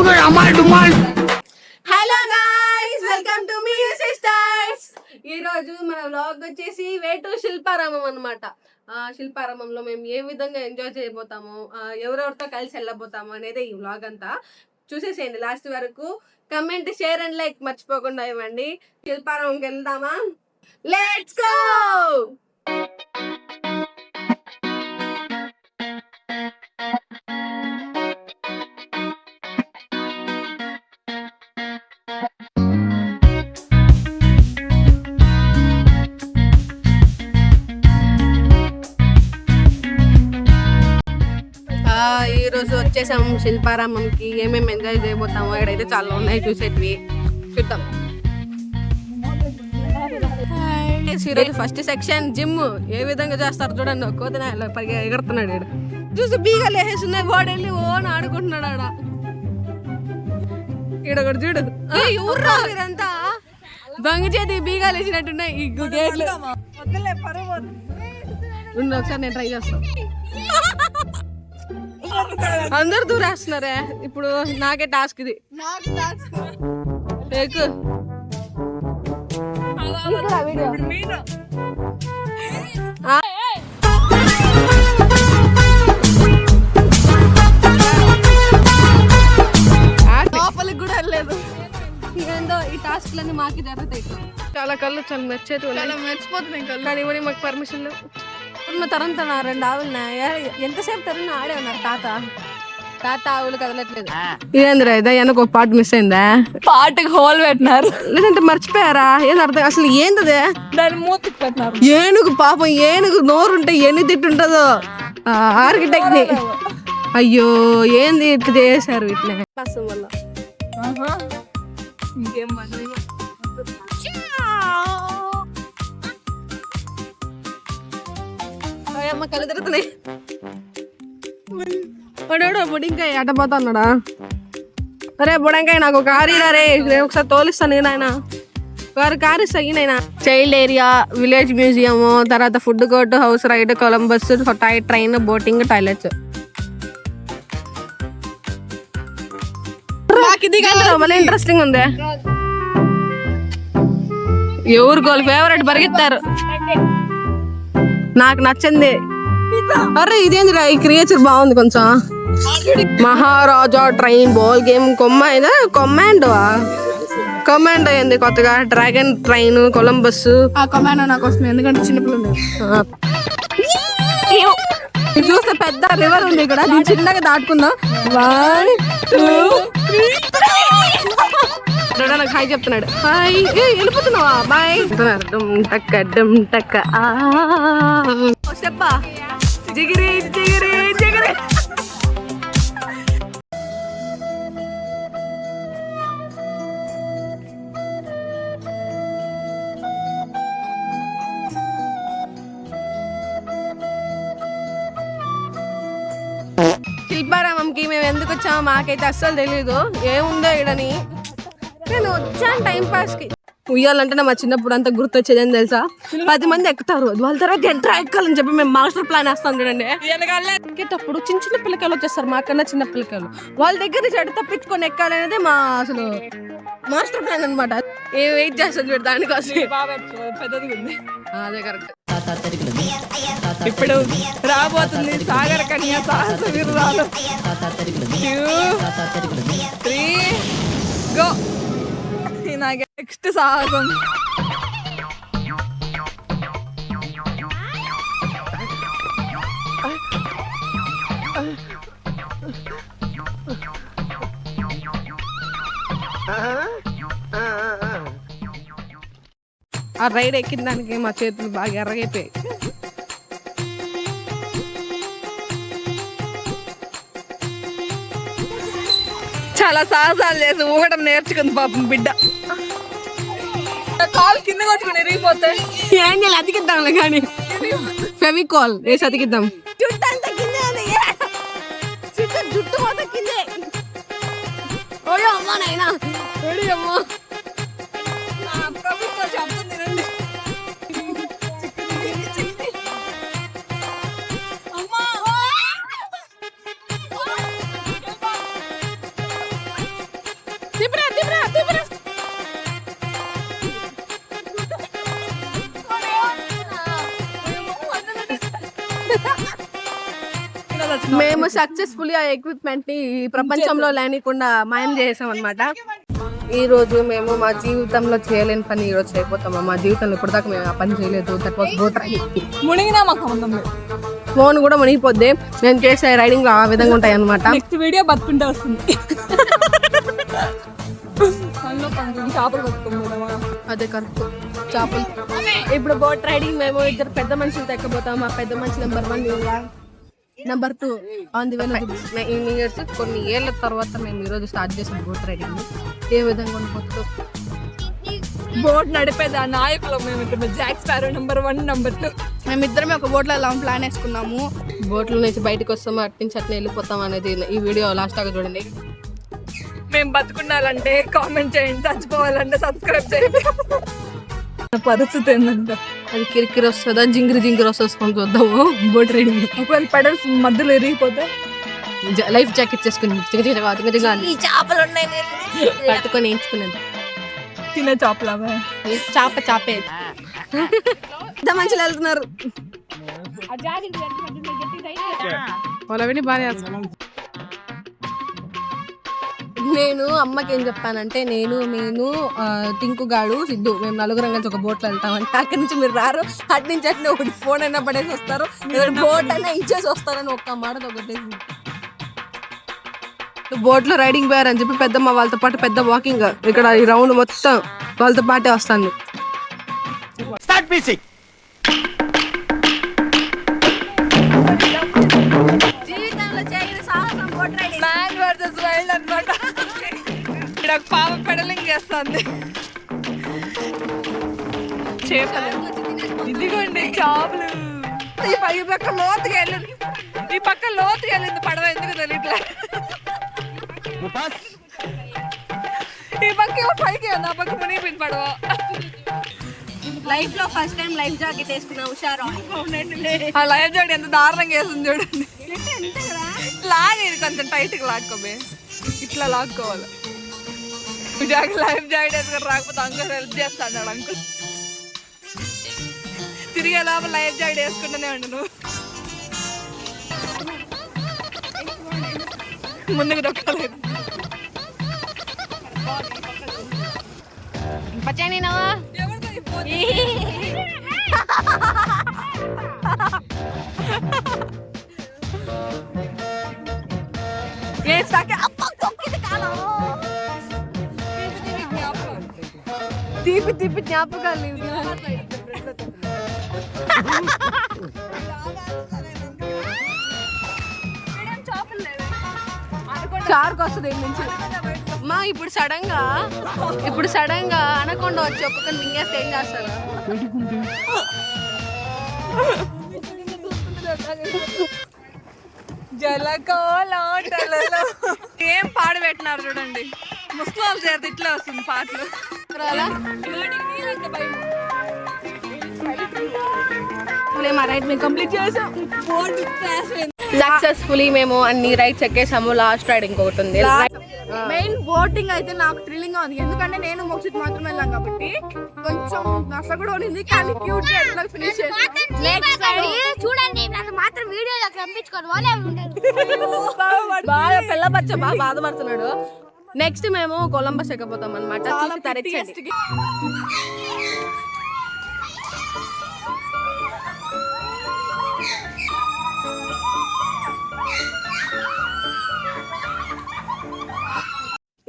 Hello guys, welcome to me sisters. ఈ రోజు మన వ్లాగ్ వచ్చేసి వే టు శిల్పారామం అన్నమాట. శిల్పారామంలో మేము ఏ విధంగా ఎంజాయ్ చేయబోతాము, ఎవరెవరితో కలిసి వెళ్ళబోతాము అనేది ఈ వ్లాగ్ అంతా చూసేసేయండి లాస్ట్ వరకు. కమెంట్, షేర్ అండ్ లైక్ మర్చిపోకుండా ఇవ్వండి. శిల్పారామంకి వెళ్దామా? Let's go. ఈ రోజు వచ్చేసాము శిల్పారామంకి. ఏమేమి ఎంజాయ్ చేయబోతామో ఇక్కడైతే చాలా ఉన్నాయి చూసేటివి, చూద్దాం. ఈరోజు ఫస్ట్ సెక్షన్ జిమ్. ఏ విధంగా చేస్తారు చూడండి. కోతిన పైగా ఎగురుతున్నాడు ఈడు. చూసి బీగాలు వేసేస్తున్నాయి. వాడు వెళ్ళి ఓన్ ఆడుకుంటున్నాడు ఆడ. ఈడ కూడా చూడు. ఇదంతా దొంగ చేతి బీగాలు వేసినట్టున్నాయి ఈ గేట్లు. ఒకసారి నేను ట్రై చేస్తాను. అందరు దూరేస్తున్నారే. ఇప్పుడు నాకే టాస్క్ ఇది. లోపలికి కూడా వెళ్ళలేదు. ఏందో ఈ టాస్క్ లన్నీ మాకి జరుగుతాయి. చాలా కళ్ళు చాలా మెరిచిపోతున్నాయి కళ్ళు. కానీ ఇవన్నీ మాకు పర్మిషన్ లేవు. ఉన్న తరంత 2 ఆవులు ఎంతసేపు తరుణ ఆడే ఉన్నారు. తాత ఆవులు కదలట్లేదు. ఇదేంద్రా ఇదా? వెనక ఒక పార్ట్ మిస్ అయిందా? పార్ట్కి హోల్ పెట్టినారు, లేదంటే మర్చిపోయారా? ఏం అర్థం అసలు ఏంటదే? దాని మూతికి పెట్టినారు. ఏనుగు పాపం, ఏనుగు నోరుంటే ఎన్ని తిట్టుంటదో ఆర్కిటెక్ట్ ని. అయ్యో ఏంది ఇట్లా చేశారు ఇట్లా వల్ల. ఇంకేం అమ్మ కళ్ళు తిరుగుతున్నాయి. వాడు బుడంకాయ అట్టపోతా అన్నాడా? అరే బుడంకాయ నాకు ఒక కారు ఇరా రే, నేను ఒకసారి తోలిస్తాను నాయన. కారు ఇస్తాయినైనా. చైల్డ్ ఏరియా, విలేజ్ మ్యూజియం, తర్వాత food court, house ride, Columbus, train, boating, toilets. మళ్ళీ ఇంట్రెస్టింగ్ ఉంది. ఎవరు గోల్ ఫేవరెట్ పరిగెత్తారు. నాకు నచ్చింది. అరే ఇదేందిరా ఈ క్రియేచర్ బాగుంది కొంచెం. మహారాజా ట్రైన్ బాల్ గేమ్. కమాండో అయింది కొత్తగా. Dragon train, Columbus. కమాండో నాకు వస్తుంది ఎందుకంటే చిన్నపిల్లలు చూస్తే పెద్ద రివర్ ఉంది ఇక్కడ. నేను చిన్నగా దాటుకుందాం. 1 2 నాకు హాయ్ చెప్తున్నాడు. హాయ్ వెళ్ళిపోతున్నావా? బాయ్. డమ్ టక్క చెప్పా. జిగిరి జిగిరి జిగిరి. శిల్పారామంకి మేము ఎందుకు వచ్చామో మాకైతే అస్సలు తెలీదు. ఏముందో ఇడని నేను వచ్చాను టైం పాస్ కి. ఉయ్యాలంటే మా చిన్నప్పుడు అంతా గుర్తొచ్చేది అని తెలుసా? 10 మంది ఎక్కుతారు, వాళ్ళ తర్వాత ఎక్కాలని చెప్పి మేము మాస్టర్ ప్లాన్ వేస్తాం చూడండి. ఎక్కేటప్పుడు చిన్న చిన్న పిల్లకాయలు వచ్చేస్తారు, మాకన్నా చిన్న పిల్లకాయలు. వాళ్ళ దగ్గర చెడు తప్పించుకొని ఎక్కాలనేది మా అసలు మాస్టర్ ప్లాన్ అనమాట. ఏ వెయిట్ చేస్తుంది చూడు దానికోసం. పెద్దది ఉంది. అదే కరెక్ట్. ఇప్పుడు రాబోతుంది సాగర కన్య సాహస విరురాలు. 2 3 గో. నెక్స్ట్ సాహసం. ఆ రైడ్ ఎక్కిన దానికి మా చేతులు బాగా ఎర్రగైపోయాయి. చాలా సాహసాలు చేసి ఊగడం నేర్చుకుంది పాపం బిడ్డ. కాల్ కింద కొట్టుకుని ఎరిగిపోతే ఏం చేయాలి? అతికిద్దాంలే కానీ ఫెవికాల్ వేసి అతికిద్దాం. జుట్టు అంతా కిందే ఉంది. జుట్టు మొత్తం కిందే. ఓడి అమ్మా నైనా, ఓడి అమ్మా. ప్రభుత్వం చెప్తుంది రండి. మేము సక్సెస్ఫుల్లీ ఆ ఎక్విప్మెంట్ ని ఈ ప్రపంచంలో లేనికుండా మాయం చేసాం అనమాట. ఈ రోజు మేము మా జీవితంలో చేయలేని పని ఈ రోజు చేయబోతాము. మా జీవితంలో ఇప్పటిదాకా మేము ఆ పని చేయలేదు. That was boat riding. మునిగినా మాకు ఫోన్ కూడా మునిగిపోద్ది. నేను చేసే రైడింగ్ ఆ విధంగా ఉంటాయి అనమాట. నెక్స్ట్ వీడియో బతుకుంటే వస్తుంది. చేపలు పట్టుకుంటామా? అదే కరెక్ట్, చేపలు. ఇప్పుడు బోట్ రైడింగ్ మేము ఇద్దరు పెద్ద మనుషులు ఎక్కబోతాం. ఆ పెద్ద మనిషి number 1, number 2 on the way. Years కొన్ని ఏళ్ళ తర్వాత మేము ఈరోజు స్టార్ట్ చేసాం బోట్ రైడింగ్. ఏ విధంగా ఉండిపోతుందో. బోట్ నడిపేది ఆ నాయకులు మేము ఇక్కడ. జాక్ స్పారో నెంబర్ 1, నెంబర్ 2 మేమిద్దరం ఒక బోట్లో ఎలా ప్లాన్ వేసుకున్నాము. బోట్లో నుంచి బయటకు వస్తాము, అటు నుంచి అట్లా వెళ్ళిపోతాం అనేది ఈ వీడియో లాస్ట్ దాకా చూడండి. మేము బతుకుండాలంటే కామెంట్ చేయండి, చచ్చిపోవాలంటే సబ్స్క్రైబ్ చేయండి. పరిస్థితి ఏంటంట, అది కిరికిరి వస్తుందా జింగిరి వస్తుంది చూద్దాము. బోట్ రైడింగ్ ఒకవేళ పెడల్స్ మధ్యలో ఎరిగిపోతే లైఫ్ జాకెట్ చేసుకుని చేపలు ఉన్నాయి పట్టుకొని ఎంచుకునేది. తినే చేపలు చేపే పెద్ద మనుషులు వెళ్తున్నారు. నేను అమ్మకి ఏం చెప్పానంటే, నేను టింకుగాడు సిద్ధు మేము నలుగురం కలిసి ఒక బోట్లో వెళ్తామంటే, అక్కడి నుంచి మీరు రారు, అటు నుంచి అట్నే ఒకటి ఫోన్ అయినా పడేసి వస్తారు, బోట్ అయినా ఇచ్చేసి వస్తారని ఒక్క మాట ఒకటేసి బోట్లో రైడింగ్ పోయారని చెప్పి పెద్దమ్మ వాళ్ళతో పాటు పెద్ద వాకింగ్ ఇక్కడ ఈ రౌండ్ మొత్తం వాళ్ళతో పాటే వస్తాను. ఇక్కడ పాప పెడలింగ్ చేస్తుంది. చేపలు ఇదిగోండి, చేపలు. ఈ పక్క లోతుగా వెళ్ళింది, ఈ పక్క లోతుగా వెళ్ళింది పడవ, ఎందుకు తెలియట్లే. ఈ పక్క పైకి ఆ పక్క మునిగిపోయింది పడవ. లైఫ్ లో ఫస్ట్ టైం లైఫ్ జాకెట్ వేసుకున్నా హుషారు. ఆ లైఫ్ జాకెట్ ఎంత దారుణంగా వేస్తుంది చూడండి. లాగేది కొంచెం టైట్ గా లాక్కోబే, ఇట్లా లాక్కోవాలి. లైఫ్ జాకెట్ వేసుకొని రాకపోతే అంకుల్ హెల్ప్ చేస్తాడు. అంకుల్ తిరిగే లోపల లైఫ్ జాకెట్ వేసుకుంటూనే ఉండు నువ్వు. ముందుకు దొక్కలేదు. తీపి జ్ఞాపకాలు షార్క్ వస్తుంది నుంచి. మా ఇప్పుడు సడన్ గా అనకుండా వచ్చి ఒక్కొక్కరిని మింగేస్తే ఏం చేస్తారు? జలకోలాటలలో ఏం పాడు పెట్టినారు చూడండి. ముస్లిం చేరితే ఇట్లా వస్తుంది పాటలు. సక్సెస్ఫుల్లీ మేము అన్ని రైడ్స్ ఎక్కేసాము. లాస్ట్ రైడ్ ఇంకొకటి ఉంది. మెయిన్ బోటింగ్ అయితే నాకు థ్రిల్లింగ్ గా ఉంది, ఎందుకంటే నేను మోక్షిత్ మాత్రమే వెళ్ళాం కాబట్టి కొంచెం నస కూడా ఉంది. కానీ క్యూట్ గా ఎట్లా ఫినిష్ చూడండి, నన్ను మాత్రం వీడియోలోకి పంపించుకోరు. బాగా పిల్లబచ్చ బాగా బాధపడుతున్నాడు. నెక్స్ట్ మేము కొలంబస్ ఎక్కపోతాం అనమాట.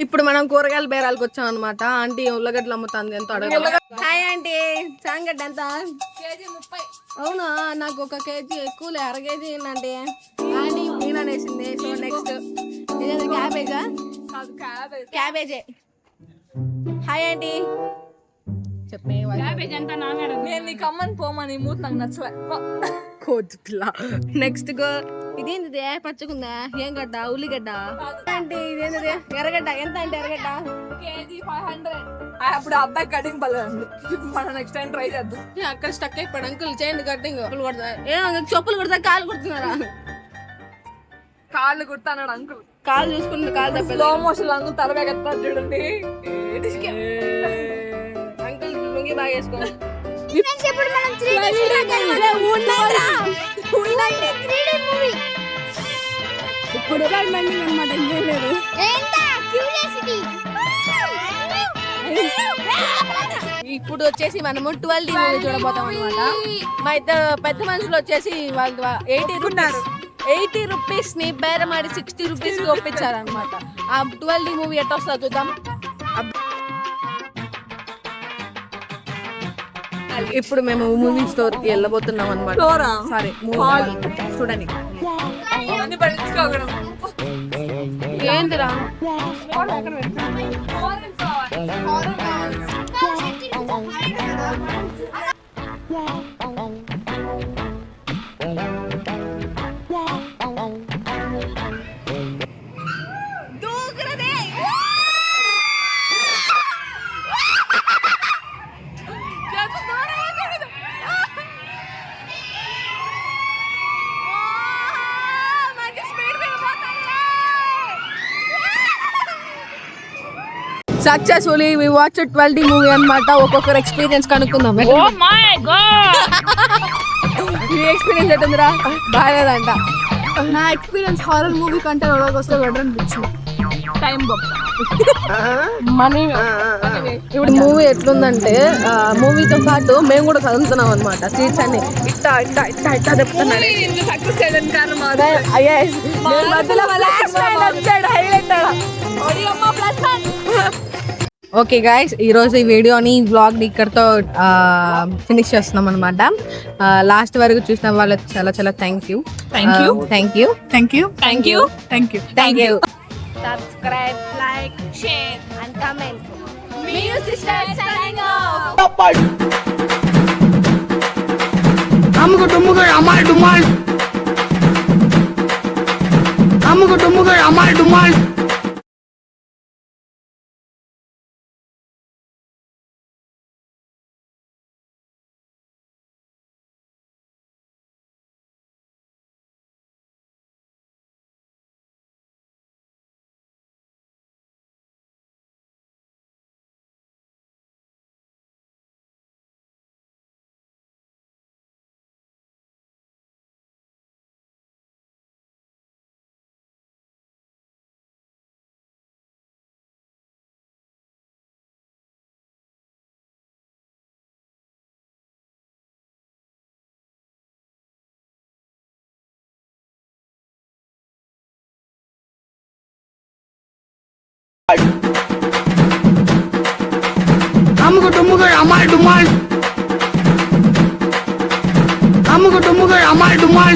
ఇప్పుడు మనం కూరగాయల బేరాలకు వచ్చాం అనమాట. ఆంటీ ఉల్లగడ్డలు అమ్ముతుంది. ఎంతో అడగ. హాయ్ ఆంటీ, చాంగడ్డ ఎంత? ₹30. అవునా, నాకు ఒక కేజీ ఎక్కువలే, అర కేజీ ఏంటంటే ఆంటీ మీనా వేసింది. సో నెక్స్ట్ ఇదేదో క్యాబేజా? క్యాబేజే. హాయ్ ఆంటీ చెప్పే. నేను నీకు అమ్మని పోమని మూత నాకు నచ్చలే. కోతి పిల్ల. Next go. ఇదేంటిది పచ్చగుందా? ఏం గడ్డ? ఉల్లిగడ్డ అంటే ఇదేంటిది? ఎర్రగడ్డ ఎంత అంటే? ఎర్రగడ్డ కేజీ 500. అప్పుడు అబ్బాయి కటింగ్ పర్లేదు. మనం నెక్స్ట్ టైం ట్రై చేద్దాం. అక్కడ స్టక్ అయిపోయాడు. అంకుల్ చేయండి కటింగ్. చెప్పులు కుడతా కాలు కుడుతున్నారా? కాళ్ళు కుడతాడు అంకుల్. కాలు చూసుకుంటే కాలు తప్ప స్లో మోషన్ అంకుల్ తలవేగెత్తాడు చూడండి. అంకుల్ లుంగి బాగా వేసుకో. ఎక్సైట్మెంట్ అనమాట, ఇంకేం లేదు. ఎంత క్యూరియాసిటీ. ఇప్పుడు వచ్చేసి మనము 12D మూవీ చూడబోతాం అనమాట. మా ఇద్దరు పెద్ద మనుషులు వచ్చేసి వాళ్ళు 80 రూపీస్ ని బేరమాడి 60 రూపీస్ కి ఒప్పించారు అనమాట. ఆ 12D మూవీ ఎట్లా వస్తుందో చూద్దాం. ఇప్పుడు మేము మూవీ స్టోర్ కి వెళ్ళబోతున్నాం అనమాట. సరే చూడండి. ఏంటిరా successfully we watch 12D movie అన్నమాట. ఒక్కొక్కరు ఎక్స్పీరియన్స్ కనుక్కుందాం. ఈ ఎక్స్పీరియన్స్ ఎట్టుందిరా? బాగాలేదంట. నా ఎక్స్పీరియన్స్ హారర్ మూవీ కంటే ఎవరికి వస్తే బెటర్ అనిపించింది. Time money. ఇప్పుడు మూవీ ఎట్లుందంటే మూవీతో పాటు మేము కూడా చదువుతున్నాం అనమాట. సీట్స్ అన్ని ఇట్టా ఇట్టా ఇట్టా ఇట్టా చెప్తున్నాను. ఓకే గైస్, ఈరోజు ఈ వీడియోని వ్లాగ్ని ఇక్కడితో ఫినిష్ చేస్తున్నాం అనమాట. లాస్ట్ వరకు చూసిన వాళ్ళకి చాలా చాలా thank you. Subscribe, like, share and comment. Me your sister signing off. Amal Dumal. Amal Dumal.